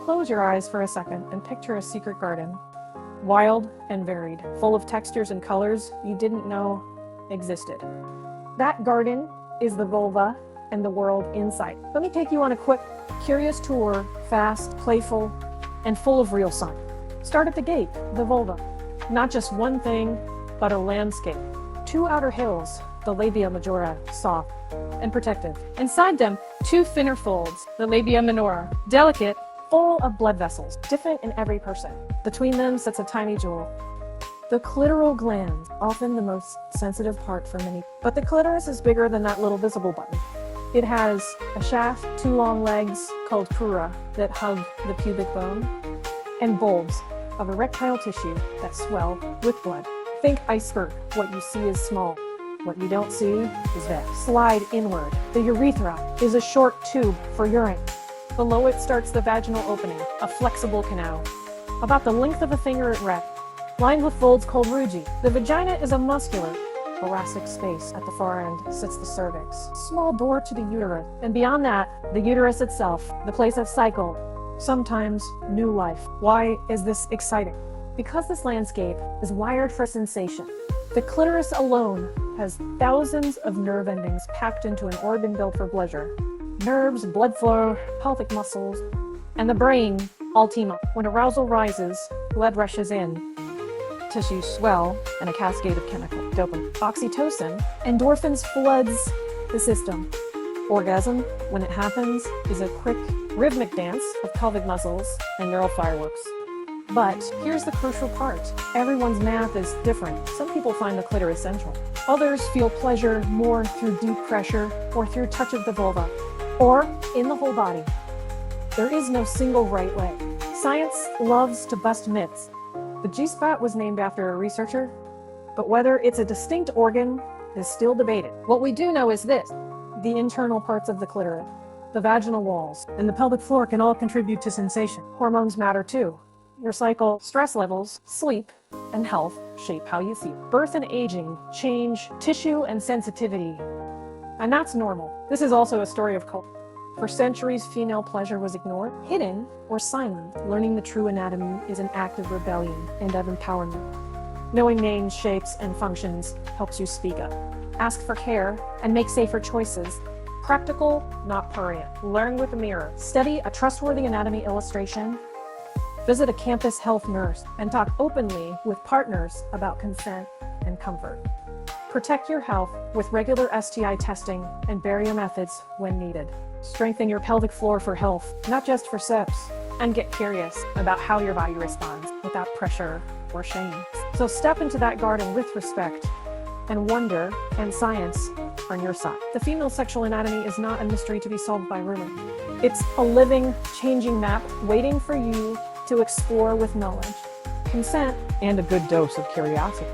Close your eyes for a second and picture a secret garden. Wild and varied, full of textures and colors you didn't know existed. That garden is the vulva and the world inside. Let me take you on a quick, curious tour, fast, playful, and full of real sign. Start at the gate, the vulva. Not just one thing, but a landscape. Two outer hills, the labia majora, soft and protective. Inside them, two thinner folds, the labia minora, delicate, full of blood vessels, different in every person. Between them sits a tiny jewel. The clitoral gland, often the most sensitive part for many. But the clitoris is bigger than that little visible button. It has a shaft, two long legs called crura that hug the pubic bone, and bulbs of erectile tissue that swell with blood. Think iceberg. What you see is small. What you don't see is vast. Slide inward. The urethra is a short tube for urine. Below it starts the vaginal opening, a flexible canal, about the length of a finger at rest, lined with folds called rugae. The vagina is a muscular, thoracic space. At the far end sits the cervix, small door to the uterus, and beyond that, the uterus itself, the place of cycle, sometimes new life. Why is this exciting? Because this landscape is wired for sensation. The clitoris alone has thousands of nerve endings packed into an organ built for pleasure. Nerves, blood flow, pelvic muscles, and the brain all team up. When arousal rises, blood rushes in, tissues swell, and a cascade of chemicals, dopamine, oxytocin, endorphins floods the system. Orgasm, when it happens, is a quick, rhythmic dance of pelvic muscles and neural fireworks. But here's the crucial part. Everyone's math is different. Some people find the clitoris central. Others feel pleasure more through deep pressure or through touch of the vulva, or in the whole body. There is no single right way. Science loves to bust myths. The G-spot was named after a researcher, but whether it's a distinct organ is still debated. What we do know is this: the internal parts of the clitoris, the vaginal walls, and the pelvic floor can all contribute to sensation. Hormones matter too. Your cycle, stress levels, sleep, and health shape how you feel. Birth and aging change tissue and sensitivity, and that's normal. This is also a story of culture. For centuries, female pleasure was ignored, hidden, or silent. Learning the true anatomy is an act of rebellion and of empowerment. Knowing names, shapes, and functions helps you speak up. Ask for care and make safer choices. Practical, not prurient. Learn with a mirror. Study a trustworthy anatomy illustration. Visit a campus health nurse and talk openly with partners about consent and comfort. Protect your health with regular STI testing and barrier methods when needed. Strengthen your pelvic floor for health, not just for sex. And get curious about how your body responds without pressure or shame. So step into that garden with respect, and wonder and science on your side. The female sexual anatomy is not a mystery to be solved by rumor. It's a living, changing map waiting for you to explore with knowledge, consent, and a good dose of curiosity.